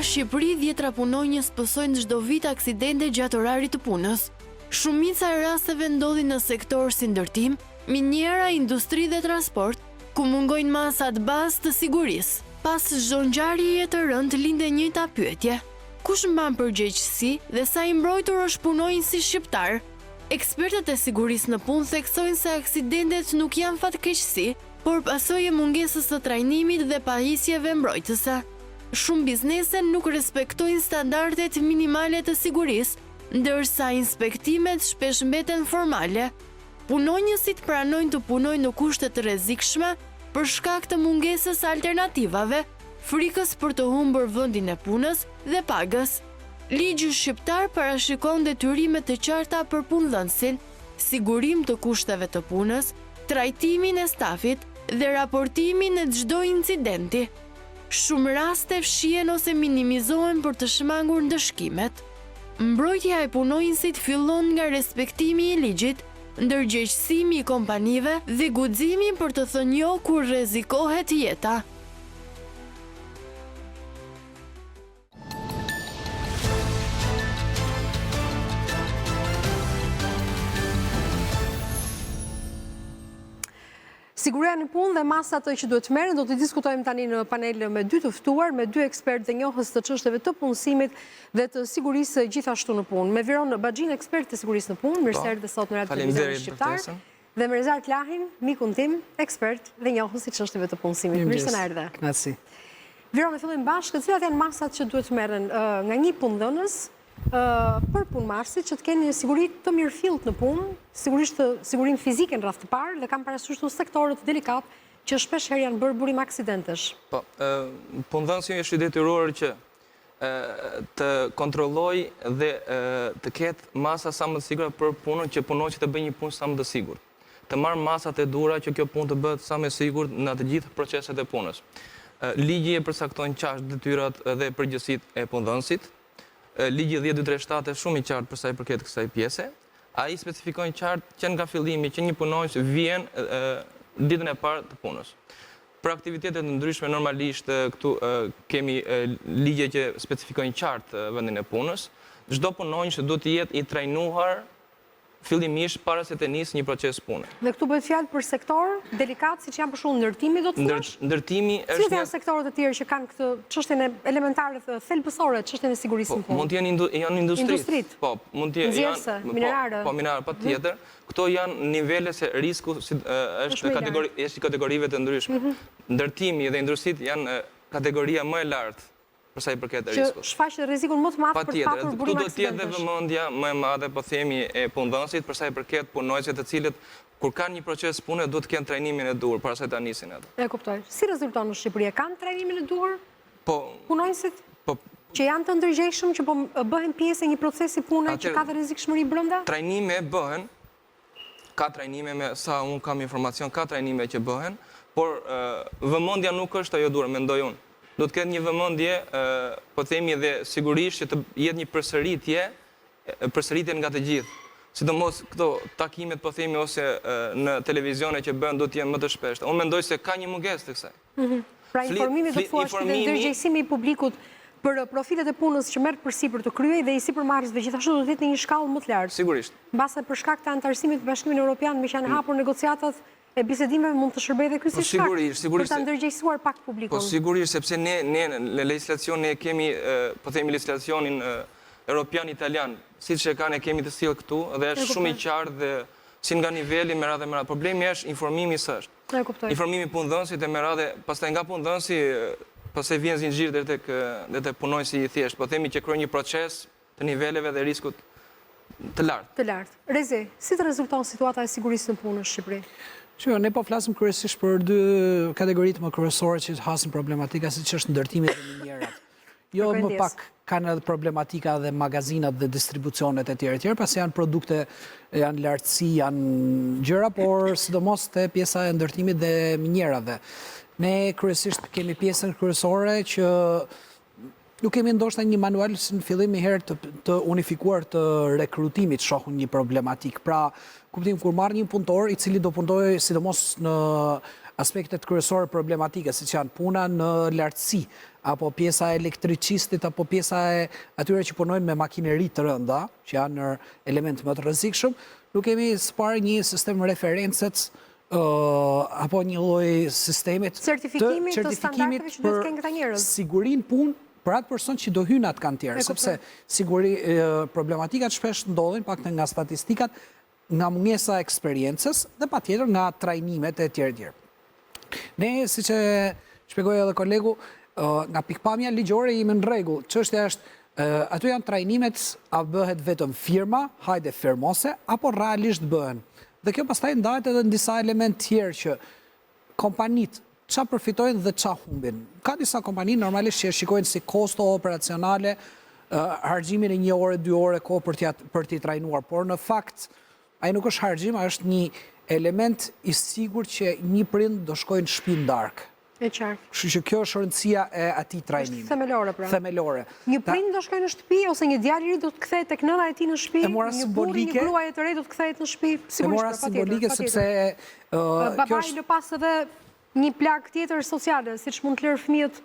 Në Shqipëri, 10 punonjës pësojnë çdo vit aksidente gjatë orarit të punës. Shumica e rasteve ndodhin në sektor si ndërtim, miniera, industri dhe transport, ku mungojnë masat bazë të sigurisë. Pas çdo ngjarjeje të rëndë linde e njëjta pyetje: kush mban përgjegjësi dhe sa i mbrojtur është punonjësi shqiptar? Ekspertët e sigurisë në punë theksojnë se aksidentet nuk janë fatkeqësi, por pasojë e mungesës së trajnimit dhe pajisjeve mbrojtëse. Shumë biznese nuk respektojnë standardet minimale të sigurisë, ndërsa inspektimet shpesh mbeten formale. Punonjësit pranojnë të punojnë në kushte të rrezikshme për shkak të mungesës alternativave, frikës për të humbur vendin e punës dhe pagës. Ligji shqiptar parashikon detyrime të qarta për punëdhënësin, sigurim të kushteve të punës, trajtimin e stafit dhe raportimin e çdo incidenti. Shumë raste fshihen ose minimizohen për të shmangur ndëshkimet. Mbrojtja e punonjësit fillon nga respektimi i ligjit, ndërgjegjësimi i kompanive dhe guximi për të thënë jo kur rrezikohet jeta. Siguria në punë dhe masat që duhet të merren, do të diskutojmë tani në panel me 2 të ftuar, me 2 ekspertë dhe njohës të çështjeve të punësimit dhe të sigurisë gjithashtu në punë. Me Viron Baxhin, ekspert të sigurisë në punë, mirë se erdhe sot në Radio Televizion Shqiptar. Dhe me Rezar Klahin, mikun tim, ekspert dhe njohës i çështjeve të punësimit. Mirë se na erdhe. Kënaqësi. Viron, e fillim bashkë, cilat janë masat që duhet të merren nga një punëdhënës për punëmarrësit që të kenë një siguri të mirëfillt në punë, sigurim fizike në radhë të parë dhe kam parasysh sektorët të delikat që shpesh herë janë bërë burim aksidentesh. Po, punëdhënësi është i detyruar që të kontrolloj dhe të ketë masa sa më të sigurt për punën, që punonjësit të bëjnë një punë sa më të sigurt. Të marrë masat e duhura që kjo punë të bëhet sa më e sigurt në të gjithë proceset e punës. Ligji e përcakton qartë detyrat dhe përgjegjësitë e punëdhënësit. Ligji 10237 është shumë i qartë për sa i përket kësaj pjese. Ai specifikon qartë që nga fillimi që një punonjës vjen ditën e parë të punës. Për aktivitetet të ndryshme normalisht këtu kemi ligje që specifikojnë qartë vendin e punës. Çdo punonjës duhet të jetë i trajnuar fillimisht para se të nisë një proces pune. Dhe këtu bëhet fjalë për sektor delikat, siç janë për shembull ndërtimi, do të thuash? Ndërtimi është Cilat janë sektorët e tjerë që kanë këtë çështjen elementare të thelbësore, çështjen e sigurisë në punë? Mund të janë industrit. Po, mund të janë minerare. Po, minerare patjetër. Këto janë nivele se risku është kategorive të ndryshme. Ndërtimi dhe industrit janë kategoria më e lartë për sa i përket riskut. Që shfaqet rrezikun më të madh për të patur burim aksidentesh. Këtu do të jetë dhe vëmendja më e madhe, po themi, e punëdhënësit për sa i përket punonjësve të cilët kur kanë një proces pune duhet të kenë trajnimin e duhur para se ta nisin atë. E kuptoj. Si rezulton në Shqipëri, kanë trajnimin e duhur? Po. Punonjësit? Po. Që janë të ndërgjegjshëm, që po bëhen pjesë e një procesi pune që ka të rrezikshmëri brenda? Trajnime bëhen, ka trajnime me sa unë kam informacion, ka trajnime që bëhen, por vëmendja nuk është ajo duhur, mendoj unë. Do të ketë një vëmendje, po themi dhe sigurisht që të jetë një përsëritje nga të gjithë. Sidomos këto takimet, po themi, ose në televizione që bën do të jenë më të shpeshta. Unë mendoj se ka një mungesë të kësaj. Pra informimi do të thuash dhe ndërgjegjësimi i publikut për profilet e punës që merr përsipër të kryej dhe i sipërmarrësve gjithashtu do të jetë në një shkallë më të lartë. Sigurisht. Mbase për shkak të anëtarësimit të Bashkimit Evropian, me që janë hapur negociatat e bisedimeve, mund të shërbejë dhe ky si shkak për ta ndërgjegjësuar pak publikun. Po sigurisht, sepse ne në legislacion ne kemi, po themi, legislacionin europian italian, siç e kanë, e kemi të tillë këtu dhe është shumë i qartë dhe si nga niveli me radhë me radhë. Problemi është informimi s'është. E kuptoj. Informimi punëdhënësit e me radhë, pastaj nga punëdhënësi, pastaj vjen zinxhir deri tek punonjësi i thjeshtë. Po themi që kryen një proces të niveleve dhe riskut të lartë. Të lartë. Rezi, si të rezulton situata e sigurisë në punë në Shqipëri? Ne po flasim kryesisht për 2 kategoritë më kryesore që hasin problematika, siç është ndërtimi dhe minierat. Jo më pak kanë edhe problematika dhe magazinat dhe distribucionet e tjera, pasi janë produkte, janë lartësi, janë gjëra, por sidomos te pjesa e ndërtimit dhe minierave. Ne kryesisht kemi pjesën kryesore që nuk kemi ndoshta një manual si në fillim i herë të unifikuar të rekrutimit shohun një problematik. Pra, kuptim kur marr një punëtor i cili do punojë sidomos në aspektet kryesore problematike, si që janë puna në lartësi, apo pjesa e elektricistit, apo pjesa e atyre që punojnë me makineri të rënda, që janë element më të rrezikshëm, nuk kemi parë një sistem referencet apo një lloj sistemit certifikimit të standardeve që duhet të kenë këta njerëz. Sigurin punë për atë person që do hynë atë kantierë, sepse problematikat shpesh ndodhin, pak nga statistikat, nga mungesa eksperiencës dhe patjetër nga trajnimet e tjerë. Ne, si që shpjegoi edhe kolegu, nga pikpamja ligjore jemi në rregull. Çështja është, aty janë trajnimet, a bëhet vetëm firma, hajde firmose, apo realisht bëhen. Dhe kjo pastaj ndahet edhe në disa element tjerë që kompanit qa përfitojnë dhe qa humbin. Ka disa kompani normalisht që shikojnë si kosto operacionale, hargjimin e 1 ore, 2 ore kohë për t'i trajnuar, por në fakt, ai nuk është hargjim, është një element i sigur që një prind do shkojnë në shtëpi darkë. E qartë. Kështu që kjo është rëndësia e atij trajnimi. Është themelore pra. Themelore. Një prind do shkojnë në shtëpi ose një djalë i ri do të kthehet tek nëna e tij në shtëpi, një burr, një gruaje të re do të kthehet në shtëpi, sigurisht. E mora simbolike sepse babai lë pas edhe një plagë tjetër sociale, siç mund të lërë fëmijët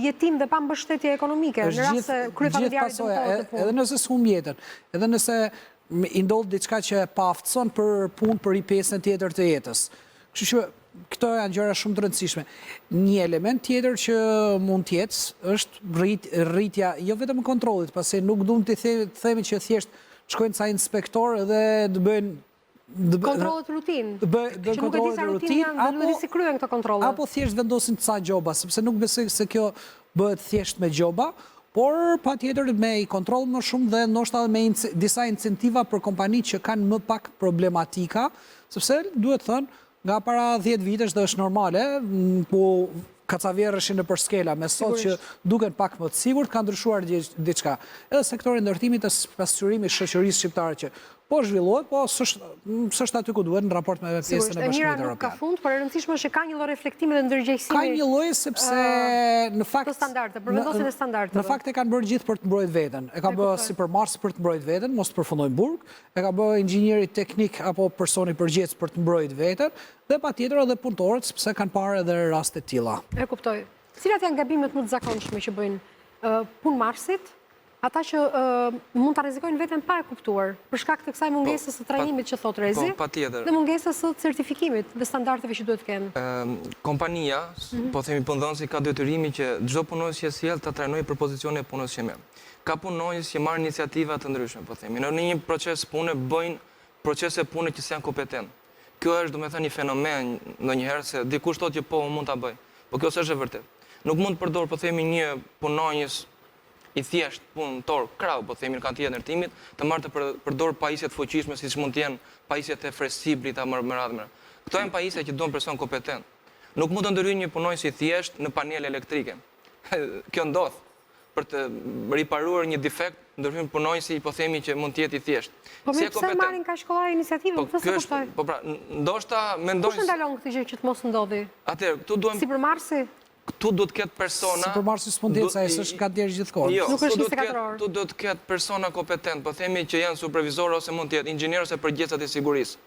jetim dhe pa mbështetje ekonomike, në rast se kryefamiljarit dëmtohet të punë. Edhe nëse s'humb jetën, edhe nëse i ndodh diçka që pa aftëson për punë për i pjesën tjetër të jetës. Kështu që këto janë gjëra shumë të rëndësishme. Një element tjetër që mund të jetë është rritja jo vetëm e kontrollit, pasi nuk duam të themi që thjesht shkojnë ca inspektor dhe të bëjnë kontrollet rutinë. Që nuk e di sa rutinë janë, nuk e di si kryen këto kontrolle. Apo thjesht vendosin ca gjoba, sepse nuk besoj se kjo bëhet thjesht me gjoba, por patjetër me i kontroll më shumë dhe ndoshta me disa incentiva për kompani që kanë më pak problematika, sepse duhet thënë nga para 10 vitesh dhe është normale, po kacavjerëshin në për skela, me sot që duken pak më të sigurt, ka ndryshuar diçka. Edhe sektori ndërtimit të pasqyrimi shoqërisë shqiptare që po zhvillohet, po s'është aty ku duhet në raport me pjesën e Bashkimit Evropian. Nuk ka fund, por e rëndësishme është që ka një lloj reflektimi dhe ndërgjegjësimi. Ka një lloj sepse në fakt të standarde, për vendosjen e standardeve. Në fakt e kanë bërë gjithë për të mbrojtur veten. E ka bërë sipërmarrësi për të mbrojtur veten, mos të përfundojnë burg, e ka bërë inxhinieri teknik apo personi përgjegjës për të mbrojtur veten, dhe patjetër edhe punëtorët sepse kanë parë edhe raste të tilla. E kuptoj. Cilat janë gabimet më të zakonshme që bëjnë punëmarrësit? Ata që mund të rrezikojnë veten pa e kuptuar, për shkak të kësaj mungesës së trajnimit që thot Rezi, dhe mungesës së certifikimit dhe standardeve që duhet të kenë. Kompania, po themi punëdhënësi, ka detyrimin që çdo punonjës që sjell ta trajnojë për pozicione e punës që merr. Ka punonjës që marrin iniciativa të ndryshme, po themi. Në një proces pune bëjnë procese pune që janë kompetent. Kjo është, domethënë, një fenomen ndonjëherë se dikush thotë që po mund ta bëj. Po kjo s'është e vërtetë. Nuk mund të përdor, po themi, një punonjës i thjesht punëtor krau, po themi në kantierin e ndërtimit, të marrë të përdor pajisje të fuqishme, siç mund të jenë pajisjet e freskibrit apo më radhë. Këto janë pajisje që duan person kompetent. Nuk mund të ndërhyjë një punonjës i thjesht në panele elektrike. Kjo ndodh. Për të riparuar një defekt, ndërhyjnë punonjësi, po themi që mund të jetë i thjesht. Po me pse marrin kaq shkollare iniciativën? Po pra, ndoshta mendojnë. Kush ndalon këtë gjë që të mos ndodhi? Atëherë, këtu duhem sipërmarrësi. Këtu duhet të ketë persona. Sipërmarrësi s'mund të jetë sa është kantierë gjithkohë. Jo, nuk është 24 orë. Këtu duhet të ketë persona kompetent, po themi që janë supervizorë ose mund të jetë inxhinier ose përgjegjësat e sigurisë.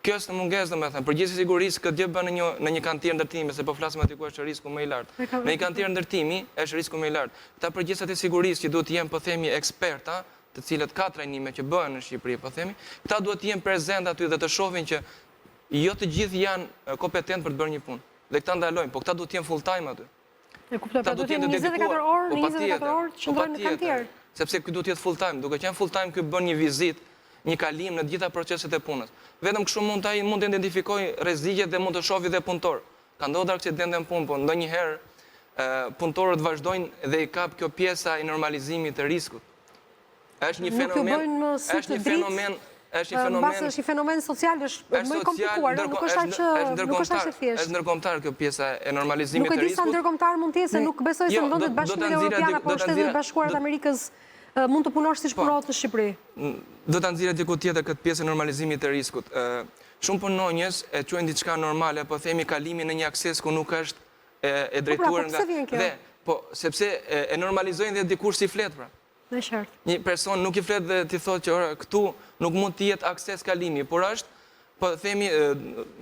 Kjo është në mungesë, domethënë, përgjegjësi i sigurisë këtë gjë bën në një kantier ndërtimi, se po flasim aty ku është risku më i lartë. Në një kantier ndërtimi është risku më i lartë. Këta përgjegjësat e sigurisë që duhet të jenë, po themi, eksperta, të cilët ka trajnime që bëhen në Shqipëri, po themi, këta duhet të jenë prezent aty dhe të shohin që jo të gjithë janë kompetent për të bërë një punë. Dhe këta ndalojnë, po këta duhet të jenë full time aty. E kuptoj, pra duhet të jenë 24 orë, në 24 orë të qëndrojnë në kantier. Sepse ky duhet të jetë full time, duke qenë full time ky bën një vizitë, një kalim në të gjitha proceset e punës. Vetëm kështu mund të identifikojë rreziqet dhe mund të shohë dhe punëtor. Ka ndodhur aksidente në punë, po ndonjëherë punëtorët vazhdojnë dhe i kap kjo pjesa e normalizimit të riskut. Është një fenomen, Mbas është një fenomen social, është më i komplikuar, nuk është aq thjesht. Është ndërkombëtar kjo pjesa e normalizimit të riskut. Nuk e di sa ndërkombëtar mund të jetë, se nuk besoj se në vendet Bashkimit Evropian apo Shtetet Bashkuara të Amerikës mund të punosh siç punohet në Shqipëri. Do ta nxjerrë diku tjetër këtë pjesë e normalizimit të riskut. Shumë punonjës e quajnë diçka normale, po themi kalimin në një akses ku nuk është e drejtuar nga po sepse e normalizojnë dhe dikush si flet pra. Në qartë. Një person nuk i flet dhe ti thotë që këtu nuk mund të jetë akses kalimi, por është Po themi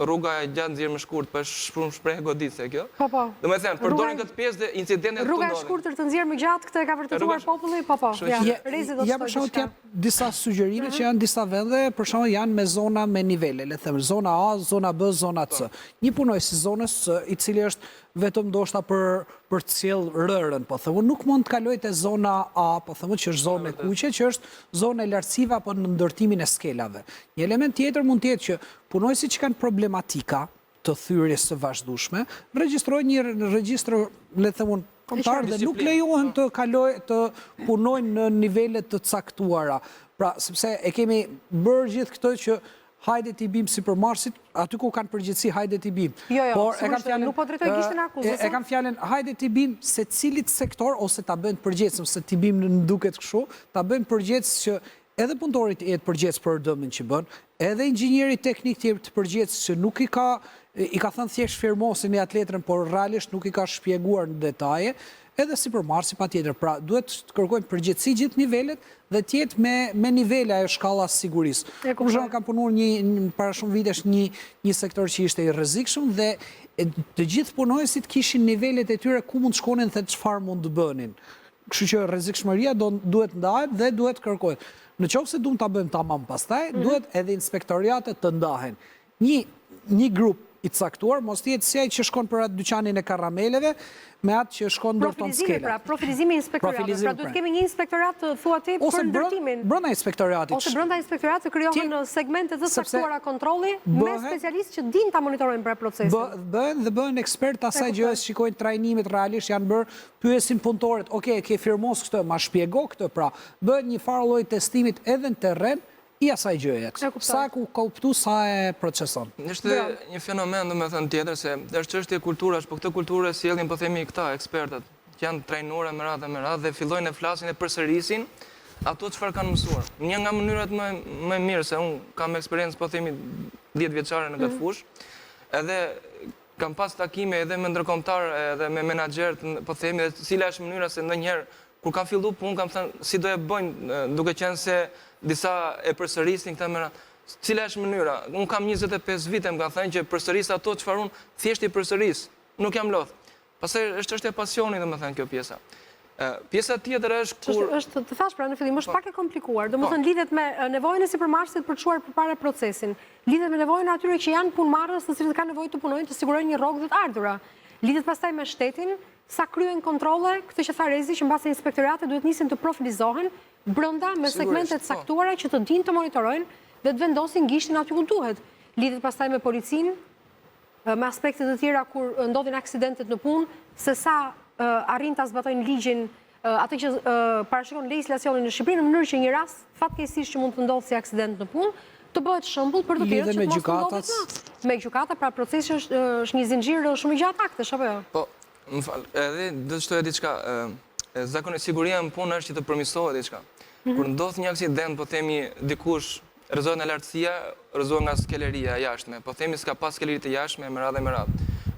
rruga e gjatë nxjerrë më shkurt, po është shprehje goditse kjo. Po. Do të thënë, përdorin këtë pjesë dhe incidentet rruga e shkurtër të nxjerrë më gjatë, këtë e ka vërtetuar populli? Po. Ja për shembull të jap disa sugjerime që janë disa vende, për shembull janë me zona me nivele, le të them, zona A, zona B, zona C. Një punojës si zonës C, i cili është vetëm ndoshta për të sjellë rërën, po thëmë, nuk mund të kaloj te zona A, po thëmë që është zonë e kuqe, që është zonë e lartësive apo në ndërtimin e skelave. Një element tjetër mund të jetë që punojësit që kanë problematika të thyrjes së vazhdueshme, regjistrojnë një regjistër, le të them, kombëtar dhe nuk lejohen të punojnë në nivele të caktuara. Pra, sepse e kemi bërë gjithë këtë që hajde t'i bim si për Marsit, aty ku kanë përgjithësi hajde t'i bim. Nuk po drejtoj kishtin akuzës. E kam fjallën hajde t'i bim se cilit sektor, ose t'a bëjnë përgjithësëm, se t'i bim në duket kështu, t'a bëjnë përgjithës që edhe punëtorit jetë përgjithës për dëmën që bënë, edhe inxhinjeri teknik të përgjithës që nuk i ka thënë thjesht firmosin e atletrën, por realisht nuk i ka shpjeguar në detaje, edhe si për Marsi pa tjetër. Pra, duhet të kërkojnë përgjithësi gjithë nivelet dhe tjetë me nivele ajo shkalla sigurisë. Për shembull, kam punuar para shumë vitesh një sektor që ishte i rrezikshëm dhe të gjithë punojësit kishin nivelet e tyre ku mund të shkonin dhe çfarë mund të bënin. Kështu që rrezikshmëria duhet ndahet dhe duhet kërkohet. Në qoftë se duam ta bëjmë tamam pastaj, duhet edhe inspektoriatet të ndahen. Një grup i caktuar, mos tjetë si ai që shkon për atë dyqanin e karameleve, me atë që shkon ndërton skela. Profilizimi inspektoratit. Pra duhet kemi një inspektorat të thua ti për ndërtimin. Brenda inspektoratit. Ose brenda inspektoratit krijohen segmente të caktuara kontrolli me specialistë që dinë ta monitorojnë pra procesin. Bëhen ekspert asaj gjë, shikojnë trajnimet realisht janë bërë, pyesin punëtorët, "Okej, ke firmos këtë, ma shpjego këtë", pra bëhet një farë lloj testimit edhe në terren i asaj gjëje. Sa ku kuptu, sa e proceson. Është një fenomen, do me thënë tjetër, se është çështje kulturash, po këtë kulturë sjellin, po themi këta ekspertat, që janë trajnuar me radhë dhe fillojnë e flasin e përsërisin ato çfarë kanë mësuar. Një nga mënyrat më mirë, se unë kam eksperiencë, po themi 10 vjeçare në këtë fushë, edhe kam pas takime edhe me ndërkombëtar edhe me menaxherët, po themi, dhe cila është mënyra se ndonjëherë kur kam filluar punë, kam thënë si do e bëjnë, duke qenë se disa e përsërisin këtë mëra. Cila është mënyra? Unë kam 25 vite, më kanë thënë që përsëris ato çfarë unë thjesht i përsëris. Nuk jam lodh. Pastaj është çështja e pasionit, domethënë kjo pjesa. Pjesa tjetër është kur është të thash pra në fillim, është pak e komplikuar. Domethënë lidhet me nevojën e sipërmarrësit për të çuar përpara procesin. Lidhet me nevojën e atyre që janë punëmarrës, të cilët kanë nevojë të punojnë, të sigurojnë një rrogë të ardhura. Lidhet pastaj me shtetin, sa kryen kontrolle, këtë që tha Rezi, që mbasi inspektoratet duhet nisin të profilizohen brenda me segmentet caktuara që të dinë të monitorojnë dhe të vendosin gishtin aty ku duhet. Lidhet pastaj me policinë, me aspektet të tjera kur ndodhin aksidentet në punë, se sa arrin ta zbatojnë ligjin, atë që parashikon legjislacionin në Shqipëri në mënyrë që një rast fatkeqësisht që mund të ndodhë si aksident në punë, të bëhet shembull për të tjerë që mos ndodhet më. Me gjykata, pra procesi është një zinxhir shumë i gjatë aktesh apo jo? Po, më fal, edhe do të shtoja diçka, zakonisht siguria në punë është që të përmirësohet diçka. Kur ndodh një aksident, po themi dikush rrezohet nga lartësia, rrezohet nga skeleria e jashtme, po themi s'ka pas skeleri të jashtme me radhë.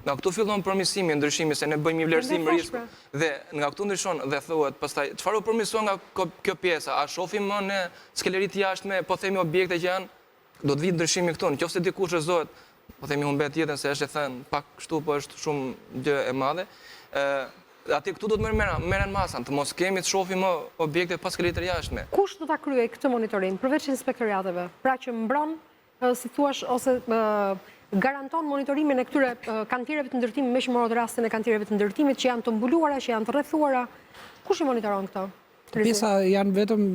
Nga këtu fillon përmirësimi, ndryshimi, se ne bëjmë një vlerësim risku. Dhe nga këtu ndryshon dhe thuhet pastaj, çfarë u përmirëson nga kjo pjesa? A shohim më në skeleri të jashtme, po themi objekte që janë, do të vijë ndryshimi këtu. Nëse dikush rrezohet, po themi humbet jetën, se është e thënë pak kështu, po është shumë gjë e madhe. Atë këtu do të merren masën, të mos kemi të shohim më objekte pas skelerit të jashtme. Kush do ta kryejë këtë monitorim përveç inspektoriateve? Pra që mbron, si thua, ose garanton monitorimin e këtyre kantiereve të ndërtimit, me që morët rastin e kantiereve të ndërtimit që janë të mbuluara, që janë të rrethuara. Kush i monitoron këto? Pjesa janë vetëm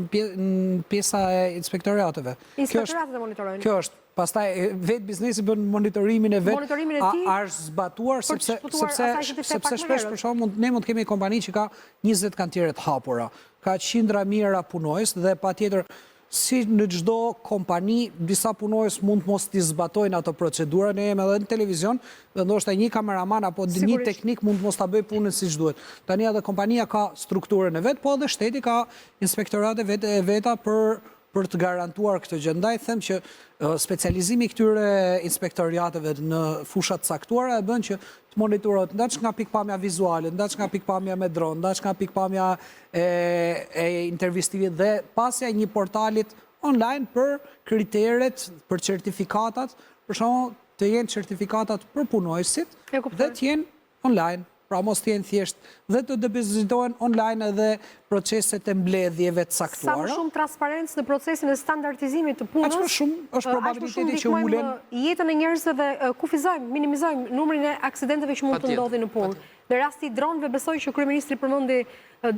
pjesa e inspektoriateve. Inspektoratet e monitorojnë. Kjo është. Pastaj vetë biznesi bën monitorimin e vet. Monitorimin e tij është zbatuar sepse shpesh për shkakun ne mund të kemi kompani që ka 20 kantiere të hapura. Ka qindra mijëra punojës dhe patjetër si në çdo kompani, disa punojës mund mos t'i zbatojnë ato procedura, ne jemi edhe në televizion, dhe ndoshta një kameraman apo një teknik mund mos ta bëj punën siç duhet. Tani edhe kompania ka strukturën e vet, po edhe shteti ka inspektorate veta për të garantuar këtë gjë. Ndaj them që specializimi këtyre inspektoriateve në fushat caktuara e bën që të monitorohet ndaç nga pikpamja vizuale, ndaç nga pikpamja me dron, ndaç nga pikpamja e intervistimit dhe pasja një portalit online për kriteret, për certifikatat, për shembull të jenë certifikatat për punojësit dhe të jenë online. Pra mos të jenë thjesht dhe të depozitohen online edhe proceset e mbledhjeve të saktuara. Sa më shumë transparencë në procesin e standardizimit të punës, aq më shumë është probabiliteti që ulen jetën e njerëzve dhe kufizojmë, minimizojmë numrin e aksidenteve që mund të ndodhin në punë. Në rasti i dronëve besoj që kryeministri përmendi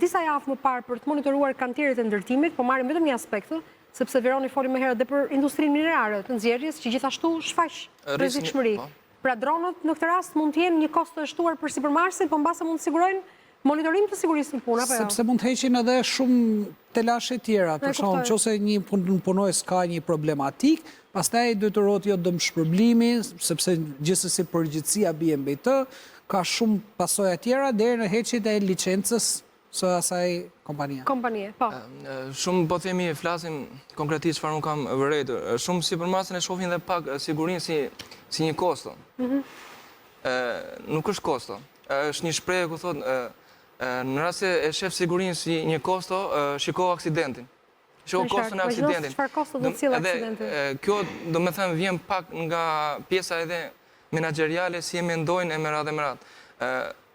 disa javë më parë për të monitoruar kantierët e ndërtimit, po marrim vetëm një aspekt, sepse Veroni foli më herët dhe për industrinë minerare të nxjerrjes, që gjithashtu shfaq rrezikshmëri. Pra dronët në këtë rast mund të jenë një kost të shtuar për sipërmarrësin, po mbase mund të sigurojnë monitorim të sigurisë në punë, apo jo? Sepse mund të heqin edhe shumë telashe tjera, për shembull, nëse një punonjës ka një problematik, pastaj detyrohet jo dëm shpërblimi, sepse gjithsesi përgjegjësia bie mbi të, ka shumë pasoja tjera deri në heqjet e licencës së asaj kompanie. Po. Shumë po themi flasim konkretisht çfarë unë kam vërejtur. Shumë sipërmarrësin e shohin dhe pak sigurinë si një kosto. Nuk është kosto. Është një shprehje ku thotë në rast se e shef sigurinë si një kosto, shiko aksidentin. Shiko koston e aksidentin. Çfarë kosto do të cilë aksidenti? Kjo do të thënë vjen pak nga pjesa edhe menaxheriale si e mendojnë e me radhë.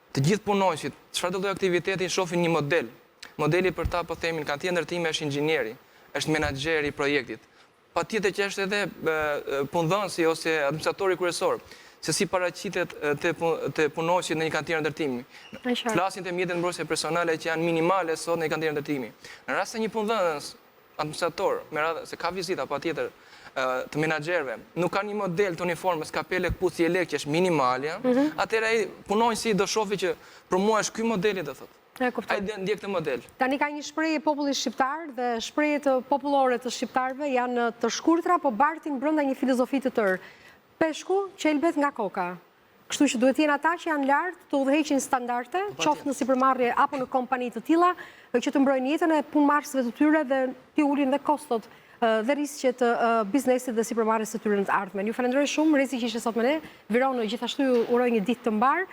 Të gjithë punonjësit, çfarë do lloj aktiviteti shohin një model. Modeli për ta po themin kantier ndërtimi është inxhinieri, është menaxheri i projektit. Patjetër që është edhe punëdhënësi ose administratori kryesor, se si paraqitet te punonjësit në një kantier ndërtimi. Flasin te mjetet mbrojtëse personale që janë minimale sot në një kantier ndërtimi. Në rast se një punëdhënës administrator, me radhë se ka vizita patjetër të menaxherëve, nuk ka një model të uniformës, kapele, këpucje, lek që është minimalja, atëherë ai punonjësi do shohë që për mua është ky modeli, do thotë. Ai ndjek këtë model. Tani ka një shprehje populli shqiptar dhe shprehjet popullore të shqiptarëve janë të shkurtra, po bartin brenda një filozofi të tërë. Peshku qelbet nga koka. Kështu që duhet jenë ata që janë lart të udhëheqin standarde, qoftë në sipërmarrje apo në kompani të tilla, që të mbrojnë jetën e punëmarrësve të tyre dhe të ulin dhe kostot dhe risqet biznesit dhe sipërmarrjes së tyre në të ardhmen. Ju falenderoj shumë, Rezi që ishte sot me ne. Vironë, gjithashtu ju uroj një ditë të mbar.